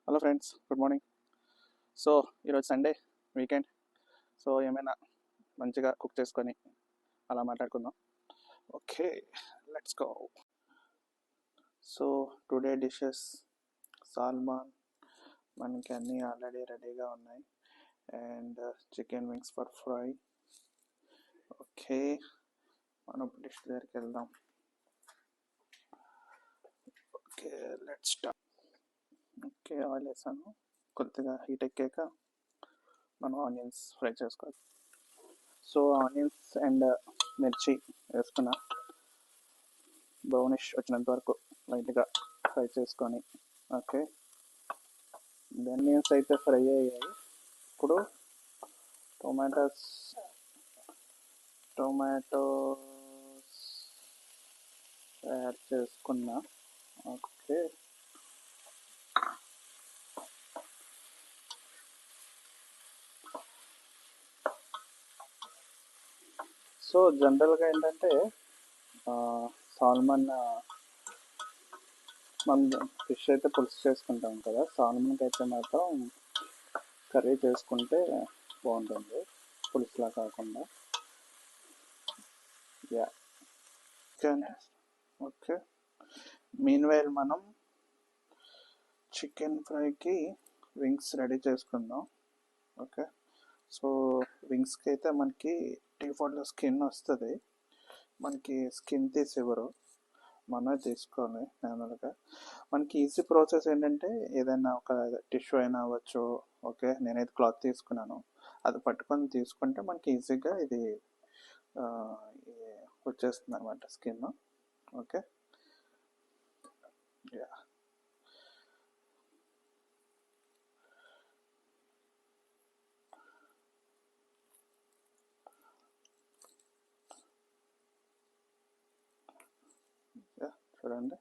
Hello friends, good morning. So ఈరోజు Sunday weekend. So ఏమైనా మంచిగా కుక్ చేసుకొని అలా మాట్లాడుకుందాం. Okay, let's go. So today dishes salmon, మనకి అన్నీ ఆల్రెడీ రెడీగా ఉన్నాయి. And chicken wings for fry. Okay, మనం డిష్ దగ్గరికి వెళ్దాం. Okay, let's start. Okay, oil వేసాను. కొద్దిగా హీట్ ఎక్కాక మనం ఆనియన్స్ ఫ్రై చేసుకోవాలి. సో ఆనియన్స్ అండ్ మిర్చి వేసుకున్న బ్రౌనిష్ వచ్చినంత వరకు లైట్గా ఫ్రై చేసుకొని, ఓకే, ఆనియన్స్ అయితే ఫ్రై అయ్యాయి. ఇప్పుడు టొమాటోస్ యాడ్ చేసుకున్నా. ఓకే, సో జనరల్గా ఏంటంటే సాల్మన్ మనం ఫిష్ అయితే పులుసు చేసుకుంటాం కదా, సాల్మన్కి అయితే మాత్రం కర్రీ చేసుకుంటే బాగుంటుంది, పులుసులా కాకుండా. Yeah, okay. మీన్వైల్ మనం చికెన్ ఫ్రైకి వింగ్స్ రెడీ చేసుకుందాం. ఓకే, సో వింగ్స్కి అయితే మనకి డిఫాల్ట్గా స్కిన్ వస్తుంది. మనకి స్కిన్ తీసి ఇవ్వరు, మనమే తీసుకోవాలి మాన్యువల్గా. మనకి ఈజీ ప్రాసెస్ ఏంటంటే ఏదైనా ఒక టిష్యూ అయినా అవ్వచ్చు. ఓకే, నేనైతే క్లాత్ తీసుకున్నాను, అది పట్టుకొని తీసుకుంటే మనకి ఈజీగా ఇది వచ్చేస్తుంది అనమాట స్కిన్. Okay, yeah. చూడండి,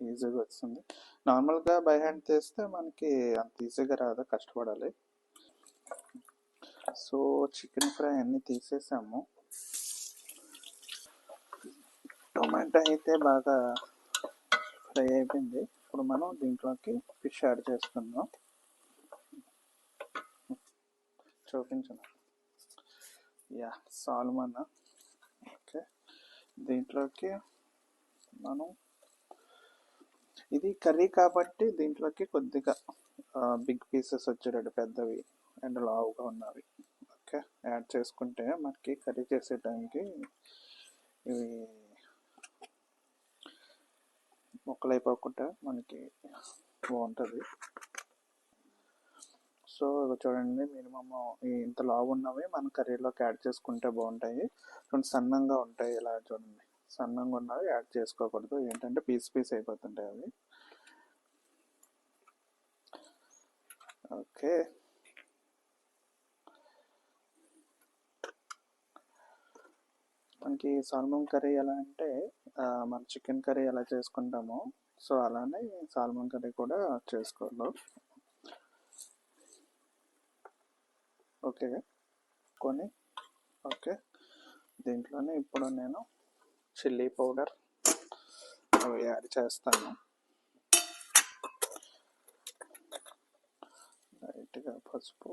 ఈజీగా వస్తుంది. నార్మల్గా బై హ్యాండ్ తీస్తే మనకి అంత ఈజీగా రాదు, కష్టపడాలి. సో చికెన్ ఫ్రై అన్నీ తీసేసాము. టొమాటో అయితే బాగా ఫ్రై అయిపోయింది. ఇప్పుడు మనం దీంట్లోకి ఫిష్ యాడ్ చేసుకుందాం. చూపించను. Yeah, salmon. ఓకే, దీంట్లోకి మనం ఇది కర్రీ కాబట్టి దీంట్లోకి కొద్దిగా బిగ్ పీసెస్ వచ్చేటట్టు పెద్దవి అండ్ లావుగా ఉన్నవి, ఓకే, యాడ్ చేసుకుంటే మనకి కర్రీ చేసే టైంకి ఇవి ముక్కలు అయిపోకుండా మనకి బాగుంటుంది. సో చూడండి, మినిమమ్ ఇంత లావు ఉన్నవి మనం కర్రీలోకి యాడ్ చేసుకుంటే బాగుంటాయి. కొంచెం సన్నంగా ఉంటాయి, ఇలా చూడండి, సన్నంగా ఉన్నవి యాడ్ చేసుకోకూడదు, ఏంటంటే పీస్ అయిపోతుంటాయి అవి. ఓకే, మనకి సాల్మన్ కర్రీ ఎలా అంటే మన చికెన్ కర్రీ ఎలా చేసుకుంటామో సో అలానే సాల్మన్ కర్రీ కూడా చేసుకోవాలి. ఓకే, ఓకే, దీంట్లోనే ఇప్పుడు నేను చిల్లీ పౌడర్ అవి యాడ్ చేస్తాను. లైట్గా పసుపు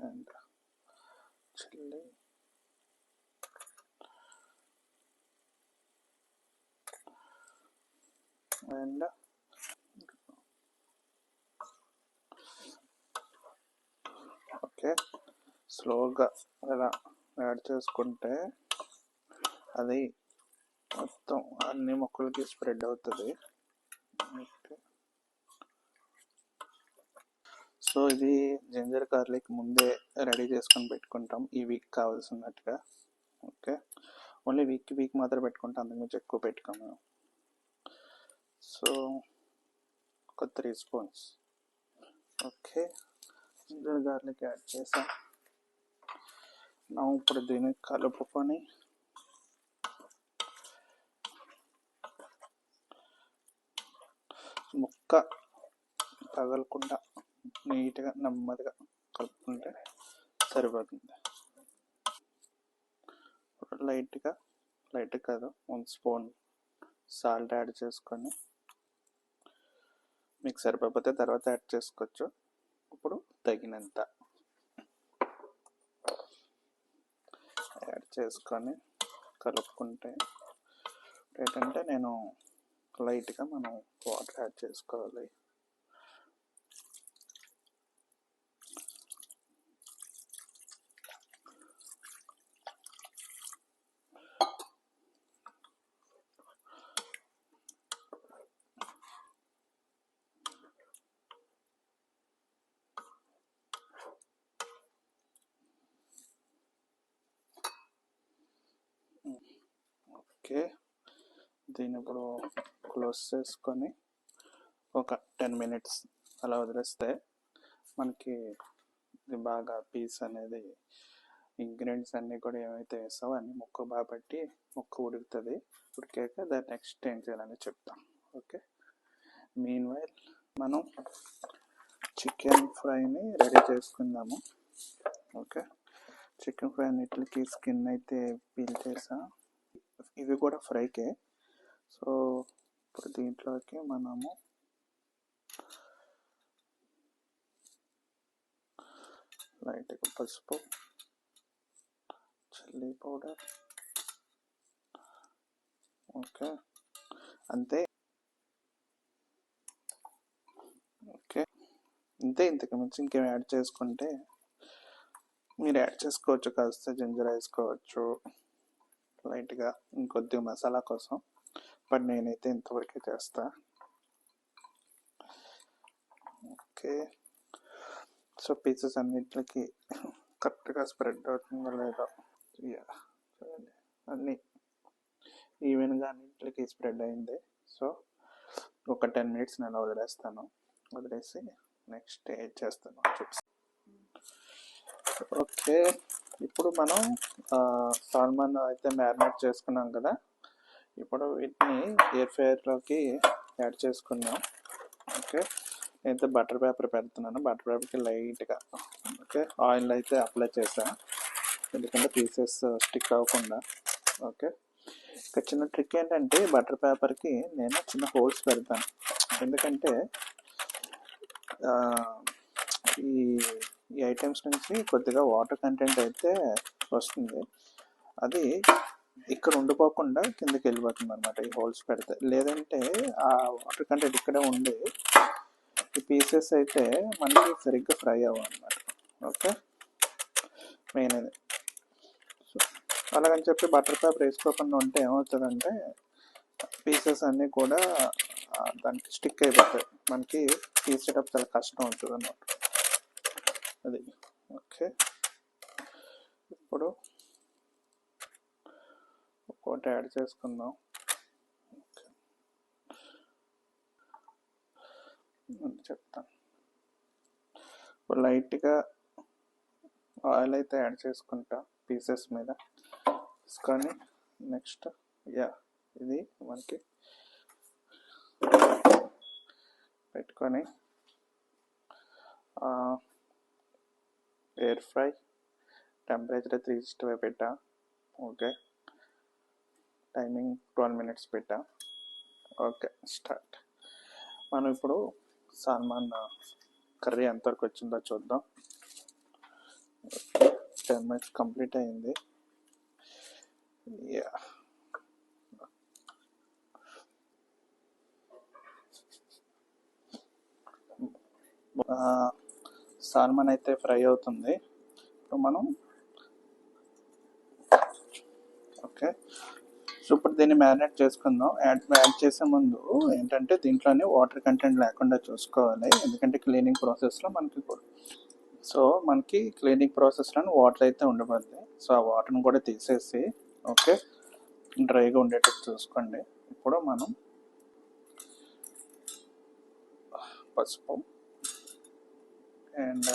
అండ్ చిల్లీ అండ్ ఓకే, స్లోగా ఇలా యాడ్ చేసుకుంటే అది మొత్తం అన్ని మొక్కలకి స్ప్రెడ్ అవుతుంది. సో ఇది జింజర్ గార్లిక్ ముందే రెడీ చేసుకొని పెట్టుకుంటాం ఈ వీక్ కావాల్సినట్టుగా. ఓకే, ఓన్లీ వీక్ మాత్రం పెట్టుకుంటాం, అందుకు ఎక్కువ పెట్టుకోము. సో ఒక 3 spoons. Okay, ginger garlic add చేసాం. ఇప్పుడు దీన్ని కలుపుకొని ముక్క తగలకుండా నీట్గా నెమ్మదిగా కలుపుకుంటే సరిపోతుంది. లైట్ కాదు, 1 స్పూన్ సాల్ట్ యాడ్ చేసుకొని, మీకు సరిపోతే తర్వాత యాడ్ చేసుకోవచ్చు. ఇప్పుడు తగినంత యాడ్ చేసుకొని కలుపుకుంటే ఏంటంటే నేను లైట్గా మనం వాటర్ యాడ్ చేసుకోవాలి. ఓకే, దీన్ని ఇప్పుడు క్లోజ్ చేసుకొని ఒక 10 minutes అలా వదిలేస్తే మనకి ఇది బాగా పీస్ అనేది ఇంగ్రీడియంట్స్ అన్నీ కూడా ఏమైతే వేస్తావో అన్నీ ముక్క బాగా పట్టి ముక్క ఉడుకుతుంది. ఉడికాక దాన్ని నెక్స్ట్ ఏం చేయాలని చెప్తాం. ఓకే, మీన్ వైల్ మనం చికెన్ ఫ్రైని రెడీ చేసుకుందాము. ఓకే, చికెన్ ఫ్రై అన్నిటికి స్కిన్ అయితే పీల్ చేసా, ఇవి కూడా ఫ్రైకే. సో ఇప్పుడు దీంట్లోకి మనము లైట్గా పసుపు, చిల్లీ పౌడర్, ఓకే అంతే. ఓకే అంతే, ఇంతకు మించి ఇంకేం యాడ్ చేసుకుంటే మీరు యాడ్ చేసుకోవచ్చు. కాస్త జింజర్ వేసుకోవచ్చు లైట్గా ఇంకొద్దిగా మసాలా కోసం, బట్ నేనైతే ఇంతవరకే చేస్తా. ఓకే, సో పీసెస్ అన్నిటికి కరెక్ట్గా స్ప్రెడ్ అవుతుందో లేదో చూడండి, అన్నీ ఈవెన్గా అన్నిటికి స్ప్రెడ్ అయింది. సో ఒక 10 minutes నేను వదిలేస్తాను. వదిలేసి నెక్స్ట్ ఏం చేస్తాను చూపిస్తాను. ఓకే, ఇప్పుడు మనం సాల్మన్ అయితే మ్యారినేట్ చేసుకున్నాం కదా, ఇప్పుడు వీటిని ఎయిర్ ఫ్రైయర్లోకి యాడ్ చేసుకున్నాం. ఓకే, నేనైతే బటర్ పేపర్ పెడుతున్నాను. బటర్ పేపర్కి లైట్గా ఓకే ఆయిల్ అయితే అప్లై చేశాను, ఎందుకంటే పీసెస్ స్టిక్ అవ్వకుండా. ఓకే, ఇక చిన్న ట్రిక్ ఏంటంటే బటర్ పేపర్కి నేను చిన్న హోల్స్ పెడతాను, ఎందుకంటే ఈ ఐటమ్స్ నుంచి కొద్దిగా వాటర్ కంటెంట్ అయితే వస్తుంది, అది ఇక్కడ ఉండిపోకుండా కిందకి వెళ్ళిపోతుంది అనమాట ఈ హోల్స్ పెడితే. లేదంటే ఆ వాటర్ కంటెంట్ ఇక్కడే ఉండి ఈ పీసెస్ అయితే మనకి సరిగ్గా ఫ్రై అవ్వన్నమాట. ఓకే, మెయిన్ అది. సో అలాగని చెప్పి బటర్ పేపర్ వేసుకోకుండా ఉంటే ఏమవుతుందంటే పీసెస్ అన్నీ కూడా దానికి స్టిక్ అయిపోతాయి, మనకి తీసేటప్పుడు చాలా కష్టం అవుతుంది అన్నమాట అది. ఓకే, ఇప్పుడు ఒకటి యాడ్ చేసుకుందాం. చెప్తాను, ఇప్పుడు లైట్గా ఆయిల్ అయితే యాడ్ చేసుకుంటా పీసెస్ మీద తీసుకొని, నెక్స్ట్ ఇది మనకి పెట్టుకొని ఎయిర్ ఫ్రై టెంపరేచర్ 365 పెట్టా. ఓకే, టైమింగ్ 12 minutes పెట్టా. Okay, start. మనం ఇప్పుడు సాల్మన్ కర్రీ ఎంతవరకు వచ్చిందో చూద్దాం. 10 minutes కంప్లీట్ అయింది. సాల్మన్ అయితే ఫ్రై అవుతుంది. ఇప్పుడు మనం ఓకే, సో ఇప్పుడు దీన్ని మ్యారినేట్ చేసుకుందాం. యాడ్ చేసే ముందు ఏంటంటే దీంట్లోనే వాటర్ కంటెంట్ లేకుండా చూసుకోవాలి, ఎందుకంటే క్లీనింగ్ ప్రాసెస్లో మనకి క్లీనింగ్ ప్రాసెస్లో వాటర్ అయితే ఉండబోద్ది. సో ఆ వాటర్ని కూడా తీసేసి ఓకే డ్రైగా ఉండేటట్టు చూసుకోండి. ఇప్పుడు మనం పసుపు అండ్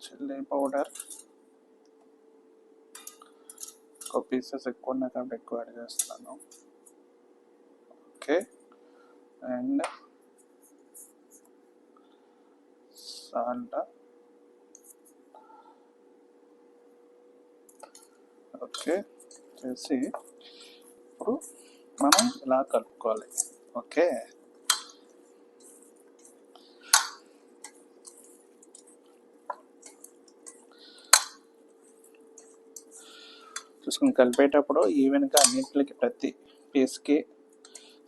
చిల్లీ పౌడర్, ఒక పీసెస్ ఎక్కువ ఉన్నాయి కాబట్టి ఎక్కువ యాడ్ చేస్తాను. ఓకే, అండ్ సాల్ట్, ఓకే చేసి ఇప్పుడు మనం ఇలా కలుపుకోవాలి. ఓకే చూసుకుని కలిపేటప్పుడు ఈవెన్గా అన్నింటికి ప్రతి పీస్కి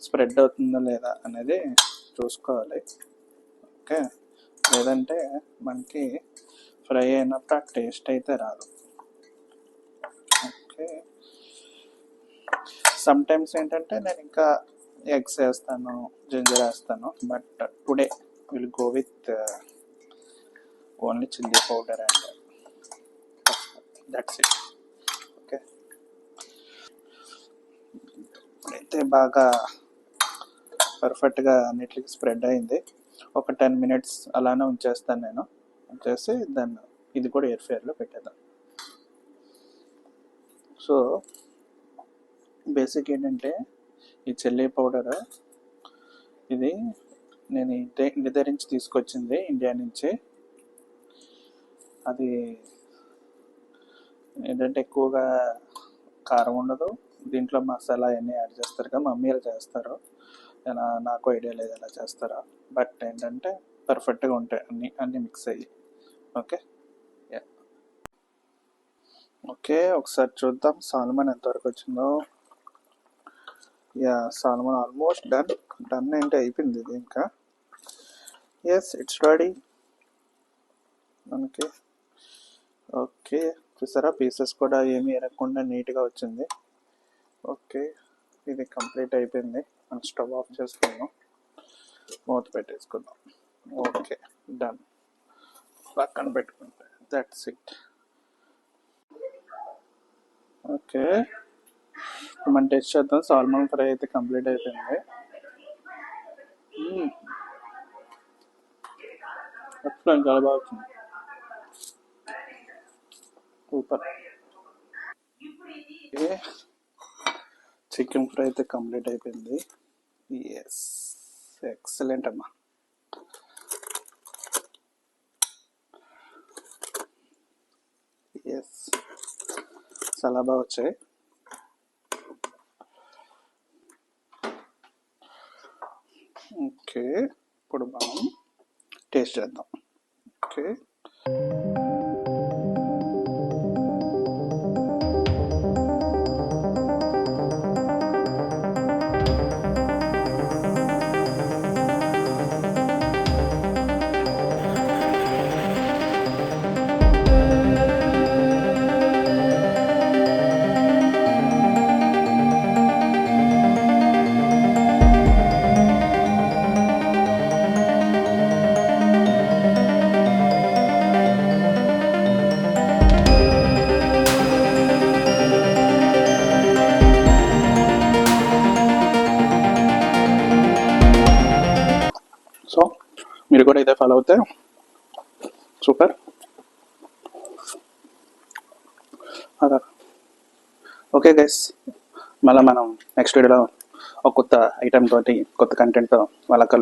స్ప్రెడ్ అవుతుందా లేదా అనేది చూసుకోవాలి. ఓకే లేదంటే మనకి ఫ్రై అయినప్పుడు ఆ టేస్ట్ అయితే రాదు. ఓకే సమ్ టైమ్స్ ఏంటంటే నేను ఇంకా ఎగ్స్ వేస్తాను, జింజర్ వేస్తాను, but today will go with only chilli powder and that's it. Okay ఇప్పుడైతే బాగా పర్ఫెక్ట్గా అన్నిటికి స్ప్రెడ్ అయింది. ఒక 10 minutes అలానే ఉంచేస్తాను నేను. ఉంచేసి దాన్ని ఇది కూడా ఎయిర్ ఫ్రైయర్లో పెట్టేద్దాం. సో బేసిక్ ఏంటంటే ఈ చిల్లీ పౌడర్ ఇది నేను ఇంటి దగ్గర నుంచి తీసుకొచ్చింది, ఇండియా నుంచి. అది ఏంటంటే ఎక్కువగా కారం ఉండదు, దీంట్లో మసాలా అవన్నీ యాడ్ చేస్తారు కదా, మమ్మీలు చేస్తారు, నాకు ఐడియా లేదు ఎలా చేస్తారో. బట్ ఏంటంటే పర్ఫెక్ట్గా ఉంటాయి అన్నీ మిక్స్ అయ్యి. ఓకే ఓకే ఒకసారి చూద్దాం సాల్మన్ ఎంతవరకు వచ్చిందో. సాల్మన్ ఆల్మోస్ట్ డన్ ఏంటి అయిపోయింది ఇది ఇంకా. ఎస్ ఇట్స్ రెడీ మనకి. ఓకే చూసారా పీసెస్ కూడా ఏమీ ఎరగకుండా నీట్గా వచ్చింది. ఓకే ఇది కంప్లీట్ అయిపోయింది. మనం స్టవ్ ఆఫ్ చేసుకుందాం, మూత పెట్టేసుకుందాం. ఓకే డన్, పక్కన పెట్టుకుంటే దట్స్ ఇట్. ఓకే మనం టెస్ట్ చేద్దాం. సాల్మన్ ఫ్రై అయితే కంప్లీట్ అయిపోయింది. ఎక్సలెంట్, చాలా బాగా వచ్చింది, సూపర్. చికెన్ ఫ్రై అయితే కంప్లీట్ అయిపోయింది. ఎస్ ఎక్సలెంట్ అమ్మా. ఎస్ చాలా బాగా వచ్చాయి. ఓకే ఇప్పుడు మనం టేస్ట్ చేద్దాం. ఓకే సో మీరు కూడా ఇదే ఫాలో అవుతే సూపర్. అదే ఓకే గైస్, మళ్ళీ మనం నెక్స్ట్ వీడియోలో ఒక కొత్త ఐటెం తోటి కొత్త కంటెంట్తో వాళ్ళ